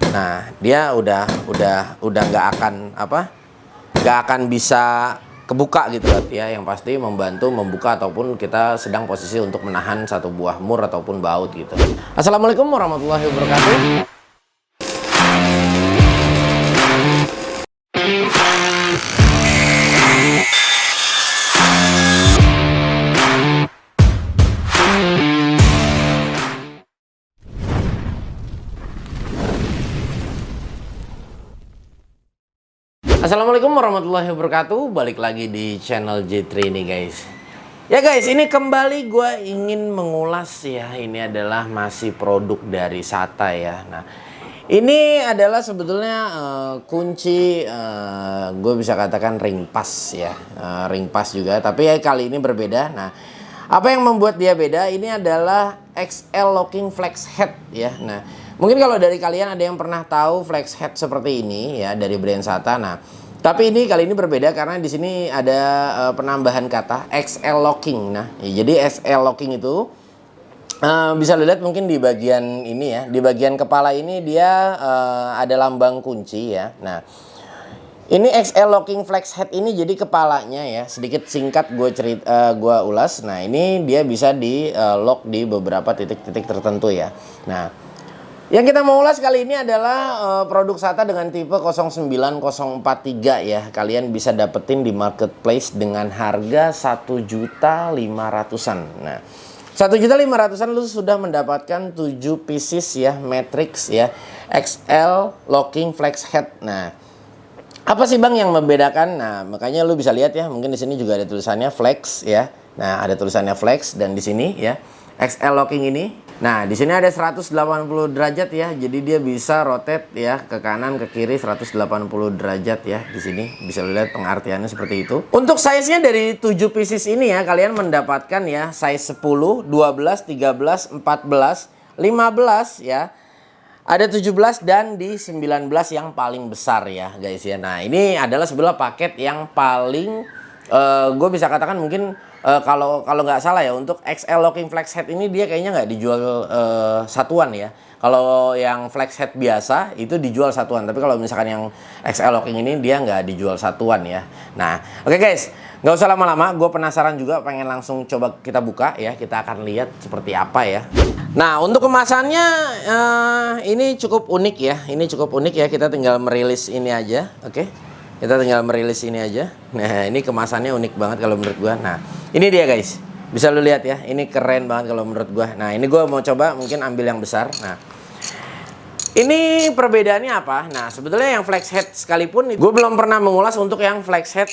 Nah, dia udah nggak akan nggak akan bisa kebuka gitu ya. Yang pasti membantu membuka ataupun kita sedang posisi untuk menahan satu buah mur ataupun baut gitu. Assalamualaikum warahmatullahi wabarakatuh. Assalamualaikum warahmatullahi wabarakatuh. Balik lagi di channel J3 nih guys. Ya guys, ini kembali gue ingin mengulas ya. Ini adalah masih produk dari SATA ya. Nah, ini adalah sebetulnya kunci gue bisa katakan ring pass ya. Ring pass juga, tapi ya kali ini berbeda. Nah, apa yang membuat dia beda? Ini adalah XL locking flex head ya. Nah, mungkin kalau dari kalian ada yang pernah tahu flex head seperti ini ya dari brand SATA. Nah, tapi ini kali ini berbeda karena di sini ada penambahan kata XL locking. Nah, ya, jadi XL locking itu bisa dilihat mungkin di bagian ini ya, di bagian kepala ini dia ada lambang kunci ya. Nah, ini XL locking flex head ini jadi kepalanya ya, sedikit singkat gue ulas. Nah, ini dia bisa di lock di beberapa titik-titik tertentu ya. Nah, yang kita mau ulas kali ini adalah produk SATA dengan tipe 09043 ya. Kalian bisa dapetin di marketplace dengan harga 1.500.000-an. Nah, 1.500.000-an lu sudah mendapatkan 7 pieces ya, matrix ya, XL locking flex head. Nah, apa sih Bang yang membedakan? Nah, makanya lu bisa lihat ya, mungkin di sini juga ada tulisannya flex ya. Nah, ada tulisannya flex dan di sini ya, XL locking ini. Nah, di sini ada 180 derajat ya. Jadi dia bisa rotate ya ke kanan ke kiri 180 derajat ya. Di sini bisa lihat pengertiannya seperti itu. Untuk size-nya dari 7 pieces ini ya, kalian mendapatkan ya size 10, 12, 13, 14, 15 ya. Ada 17 dan di 19 yang paling besar ya guys ya. Nah, ini adalah sebelah paket yang paling gue bisa katakan mungkin kalau nggak salah ya, untuk XL locking flex head ini dia kayaknya nggak dijual satuan ya. Kalau yang flex head biasa itu dijual satuan, tapi kalau misalkan yang XL locking ini dia nggak dijual satuan ya. Nah, oke guys, nggak usah lama-lama, gue penasaran juga, pengen langsung coba kita buka ya. Kita akan lihat seperti apa ya. Nah, untuk kemasannya ini cukup unik ya. Ini cukup unik ya. Kita tinggal merilis ini aja, oke? Kita tinggal merilis ini aja. Nah, ini kemasannya unik banget kalau menurut gua. Nah, ini dia guys. Bisa lu lihat ya. Ini keren banget kalau menurut gua. Nah, ini gua mau coba mungkin ambil yang besar. Nah, ini perbedaannya apa? Nah, sebetulnya yang flex head sekalipun gue belum pernah mengulas untuk yang flex head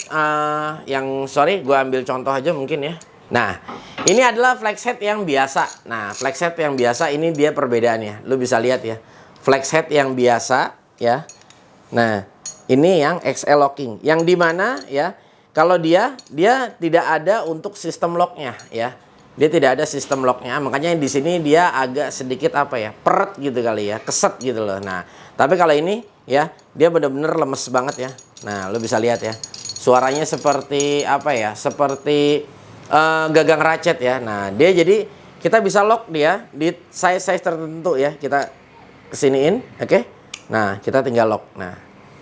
gua ambil contoh aja mungkin ya. Nah, ini adalah flex head yang biasa. Nah, flex head yang biasa ini dia perbedaannya. Lu bisa lihat ya. Flex head yang biasa ya. Nah, ini yang XL locking. Yang dimana ya, kalau dia tidak ada untuk sistem locknya ya. Dia tidak ada sistem locknya. Makanya di sini dia agak sedikit apa ya, peret gitu kali ya, keset gitu loh. Nah, tapi kalau ini ya, dia bener-bener lemes banget ya. Nah, lu bisa lihat ya. Suaranya seperti apa ya? Seperti gagang ratchet ya. Nah, dia jadi kita bisa lock dia di size tertentu ya. Kita kesiniin, oke? Nah, kita tinggal lock. Nah,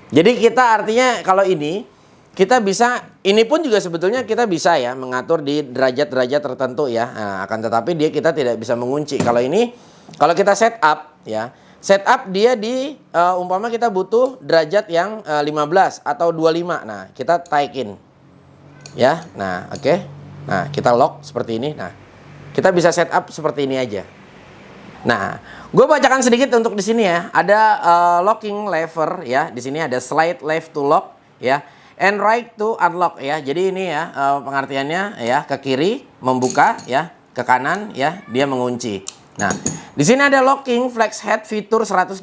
jadi kita artinya kalau ini kita bisa, ini pun juga sebetulnya kita bisa ya mengatur di derajat-derajat tertentu ya. Nah, akan tetapi kita tidak bisa mengunci. Kalau ini, kalau kita setup ya, setup dia di umpama kita butuh derajat yang 15 atau 25. Nah, kita taikin ya. Nah, oke. Nah, kita lock seperti ini. Nah, kita bisa setup seperti ini aja. Nah, gue bacakan sedikit untuk di sini ya. Ada locking lever ya. Di sini ada slide left to lock ya, and right to unlock ya. Jadi ini ya pengertiannya ya, ke kiri membuka ya, ke kanan ya dia mengunci. Nah, di sini ada locking flex head fitur 180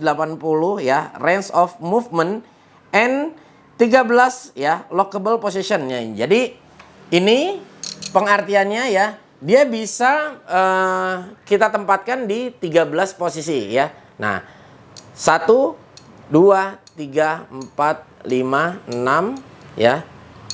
ya, range of movement and 13 ya, lockable positionnya. Jadi ini pengertiannya ya, dia bisa kita tempatkan di 13 posisi ya. Nah, 1, 2, 3, 4, 5, 6 ya,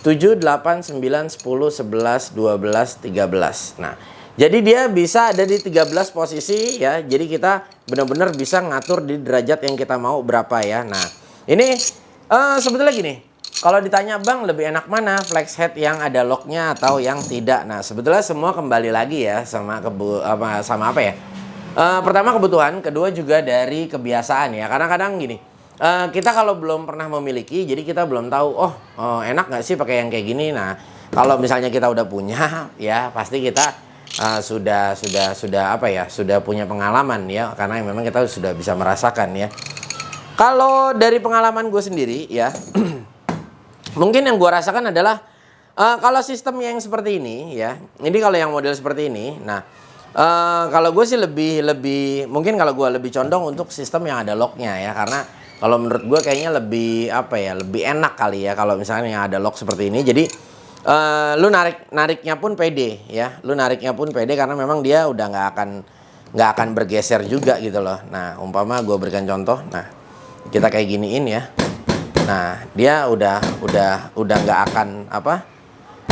7, 8, 9, 10, 11, 12, 13. Nah, Jadi dia bisa ada di 13 posisi ya. Jadi kita benar-benar bisa ngatur di derajat yang kita mau berapa ya. Nah, ini sebetulnya gini. Kalau ditanya Bang lebih enak mana, flex head yang ada locknya atau yang tidak? Nah, sebetulnya semua kembali lagi ya sama apa ya? Pertama kebutuhan, kedua juga dari kebiasaan ya. Kadang-kadang gini, kita kalau belum pernah memiliki, jadi kita belum tahu, enak nggak sih pakai yang kayak gini. Nah, kalau misalnya kita udah punya, ya pasti kita sudah apa ya, sudah punya pengalaman ya, karena memang kita sudah bisa merasakan ya. Kalau dari pengalaman gue sendiri ya, mungkin yang gue rasakan adalah kalau sistem yang seperti ini ya, ini kalau yang model seperti ini, nah kalau gue sih lebih mungkin kalau gue lebih condong untuk sistem yang ada locknya ya, karena kalau menurut gue kayaknya lebih apa ya, lebih enak kali ya kalau misalnya yang ada lock seperti ini. Jadi lu nariknya pun pede ya, lu nariknya pun pede karena memang dia udah nggak akan bergeser juga gitu loh. Nah umpama gue berikan contoh, nah kita kayak giniin ya. Nah, dia udah nggak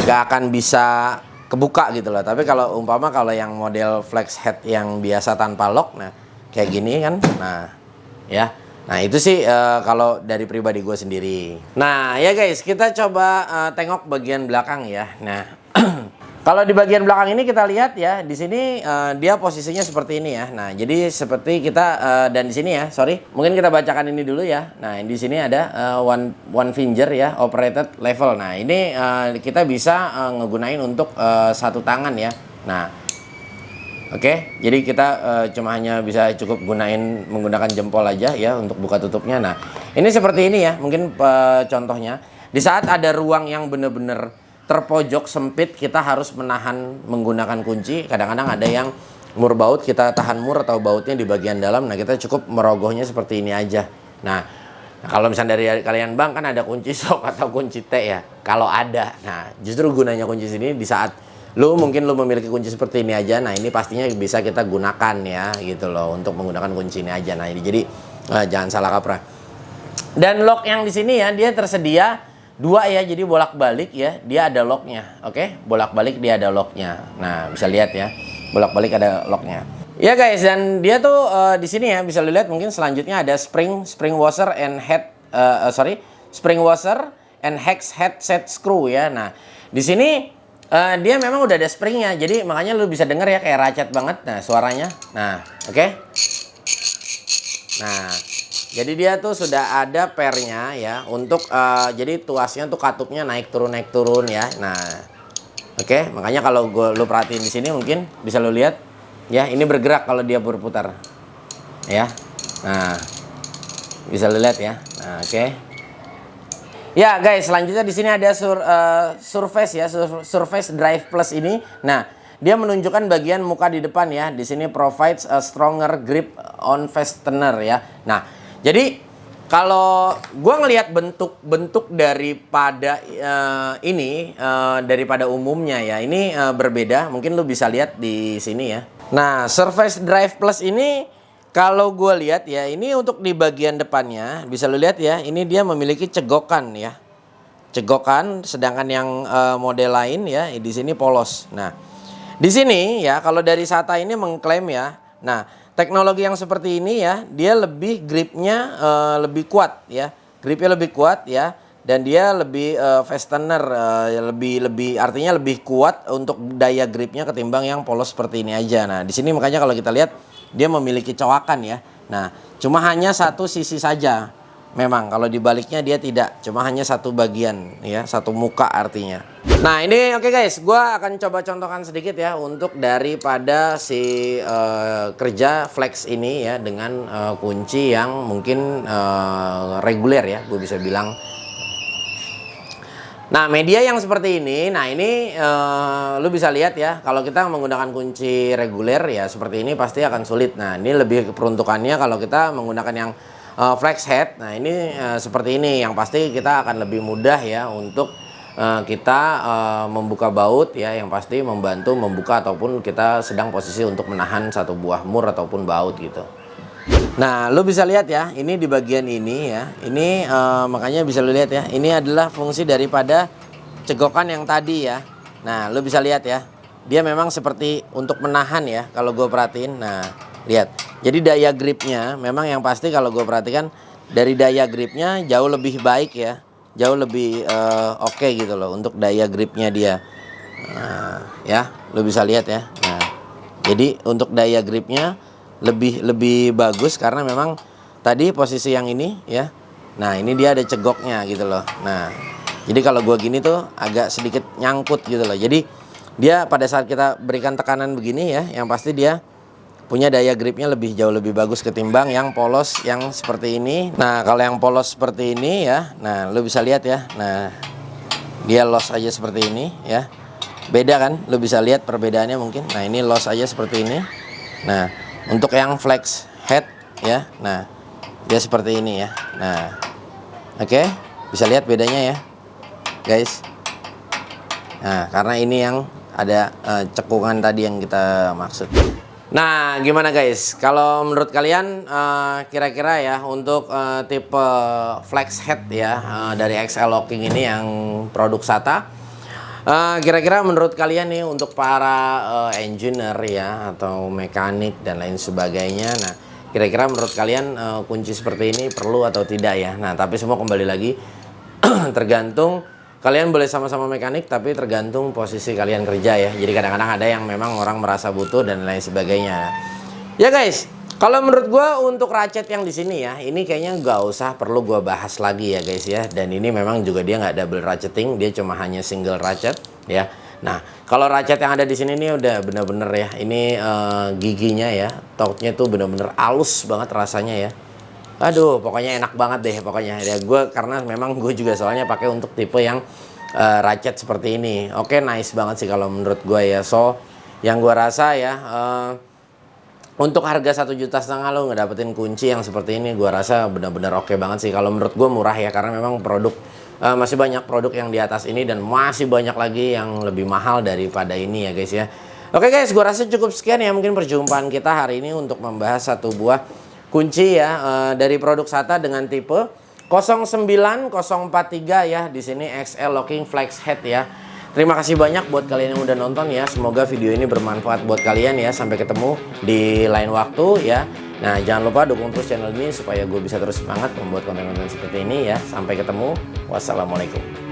akan bisa kebuka gitu loh. Tapi kalau umpama kalau yang model flex head yang biasa tanpa lock, nah kayak gini kan, nah ya, nah itu sih kalau dari pribadi gue sendiri. Nah ya guys, kita coba tengok bagian belakang ya. Nah kalau di bagian belakang ini kita lihat ya, di sini dia posisinya seperti ini ya. Nah, jadi seperti kita dan di sini ya, sorry, mungkin kita bacakan ini dulu ya. Nah, di sini ada one finger ya, operated level. Nah, ini kita bisa ngegunain untuk satu tangan ya. Nah, oke, jadi kita cuma hanya bisa cukup menggunakan jempol aja ya untuk buka tutupnya. Nah, ini seperti ini ya, mungkin contohnya. Di saat ada ruang yang benar-benar terpojok sempit, kita harus menahan menggunakan kunci. Kadang-kadang ada yang mur baut, kita tahan mur atau bautnya di bagian dalam. Nah, kita cukup merogohnya seperti ini aja. Nah, kalau misalnya dari kalian Bang kan ada kunci sok atau kunci T ya, kalau ada. Nah, justru gunanya kunci sini di saat mungkin lu memiliki kunci seperti ini aja. Nah, ini pastinya bisa kita gunakan ya gitu loh untuk menggunakan kunci ini aja. Nah, jadi jangan salah kaprah. Dan lock yang di sini ya, dia tersedia dua ya, jadi bolak-balik ya, dia ada locknya. Oke, bolak-balik dia ada locknya. Nah, bisa lihat ya, bolak-balik ada locknya. Ya guys, dan dia tuh di sini ya bisa lihat, mungkin selanjutnya ada spring washer and spring washer and hex head set screw ya. Nah, di sini dia memang udah ada springnya, jadi makanya lu bisa denger ya kayak racet banget. Nah, suaranya. Nah, oke. Nah, jadi dia tuh sudah ada pernya ya untuk jadi tuasnya tuh katupnya naik turun ya. Nah, oke, makanya kalau lu perhatiin di sini mungkin bisa lu lihat ya, ini bergerak kalau dia berputar. Ya. Nah, bisa lu lihat ya. Nah, oke. Ya, guys, selanjutnya di sini ada Surface Drive Plus ini. Nah, dia menunjukkan bagian muka di depan ya. Di sini provides a stronger grip on fastener ya. Nah, jadi kalau gue ngelihat bentuk daripada ini daripada umumnya ya, ini berbeda. Mungkin lu bisa lihat di sini ya. Nah, Surface Drive Plus ini kalau gue lihat ya, ini untuk di bagian depannya bisa lu lihat ya, ini dia memiliki cegokan ya. Cegokan, sedangkan yang model lain ya di sini polos. Nah, di sini ya kalau dari SATA ini mengklaim ya. Nah, teknologi yang seperti ini ya, dia lebih gripnya lebih kuat ya. Gripnya lebih kuat ya, dan dia lebih fastener lebih artinya lebih kuat untuk daya gripnya ketimbang yang polos seperti ini aja. Nah, di sini makanya kalau kita lihat dia memiliki coakan ya. Nah, cuma hanya satu sisi saja. Memang kalau dibaliknya dia tidak, cuma hanya satu bagian ya, satu muka artinya. Nah, ini oke guys, gue akan coba contohkan sedikit ya untuk daripada si kerja flex ini ya dengan kunci yang mungkin reguler ya, gue bisa bilang. Nah, media yang seperti ini, nah ini lu bisa lihat ya, kalau kita menggunakan kunci reguler ya seperti ini pasti akan sulit. Nah, ini lebih peruntukannya kalau kita menggunakan yang flex head. Nah, ini seperti ini, yang pasti kita akan lebih mudah ya untuk kita membuka baut ya, yang pasti membantu membuka ataupun kita sedang posisi untuk menahan satu buah mur ataupun baut gitu. Nah, lu bisa lihat ya, ini di bagian ini ya, ini makanya bisa lu lihat ya, ini adalah fungsi daripada cegokan yang tadi ya. Nah, lu bisa lihat ya, dia memang seperti untuk menahan ya kalau gue perhatiin. Nah, lihat. Jadi daya gripnya memang yang pasti kalau gue perhatikan dari daya gripnya jauh lebih baik ya. Jauh lebih oke gitu loh untuk daya gripnya dia. Nah, ya, lo bisa lihat ya. Nah, jadi untuk daya gripnya lebih bagus karena memang tadi posisi yang ini ya. Nah, ini dia ada cegoknya gitu loh. Nah, jadi kalau gua gini tuh agak sedikit nyangkut gitu loh. Jadi dia pada saat kita berikan tekanan begini ya, yang pasti dia punya daya gripnya jauh lebih bagus ketimbang yang polos yang seperti ini. Nah, kalau yang polos seperti ini ya, nah lo bisa lihat ya. Nah, dia loss aja seperti ini ya. Beda kan? Lo bisa lihat perbedaannya mungkin. Nah, ini loss aja seperti ini. Nah, untuk yang flex head ya. Nah, dia seperti ini ya. Nah, oke, bisa lihat bedanya ya, guys. Nah, karena ini yang ada cekungan tadi yang kita maksud. Nah, gimana guys? Kalau menurut kalian kira-kira ya untuk tipe flex head ya dari XL Locking ini yang produk SATA, kira-kira menurut kalian nih untuk para engineer ya atau mekanik dan lain sebagainya, nah kira-kira menurut kalian kunci seperti ini perlu atau tidak ya? Nah, tapi semua kembali lagi tergantung. Kalian boleh sama-sama mekanik, tapi tergantung posisi kalian kerja ya. Jadi kadang-kadang ada yang memang orang merasa butuh dan lain sebagainya. Ya guys, kalau menurut gue untuk ratchet yang di sini ya, ini kayaknya gak usah perlu gue bahas lagi ya guys ya. Dan ini memang juga dia nggak double ratcheting, dia cuma hanya single ratchet ya. Nah, kalau ratchet yang ada di sini nih udah bener-bener ya. Ini giginya ya, torquenya tuh bener-bener halus banget rasanya ya. Aduh, pokoknya enak banget deh pokoknya ya. Gue karena memang gue juga soalnya pakai untuk tipe yang ratchet seperti ini. Oke, nice banget sih kalau menurut gue ya. So, yang gue rasa ya untuk harga 1,5 juta lo ngedapetin kunci yang seperti ini, gue rasa benar-benar oke banget sih. Kalau menurut gue murah ya, karena memang produk masih banyak produk yang di atas ini dan masih banyak lagi yang lebih mahal daripada ini ya guys ya. Oke guys, gue rasa cukup sekian ya mungkin perjumpaan kita hari ini untuk membahas satu buah kunci ya dari produk SATA dengan tipe 09043 ya. Di sini XL Locking Flex Head ya. Terima kasih banyak buat kalian yang udah nonton ya. Semoga video ini bermanfaat buat kalian ya. Sampai ketemu di lain waktu ya. Nah, jangan lupa dukung terus channel ini supaya gue bisa terus semangat membuat konten-konten seperti ini ya. Sampai ketemu. Wassalamualaikum.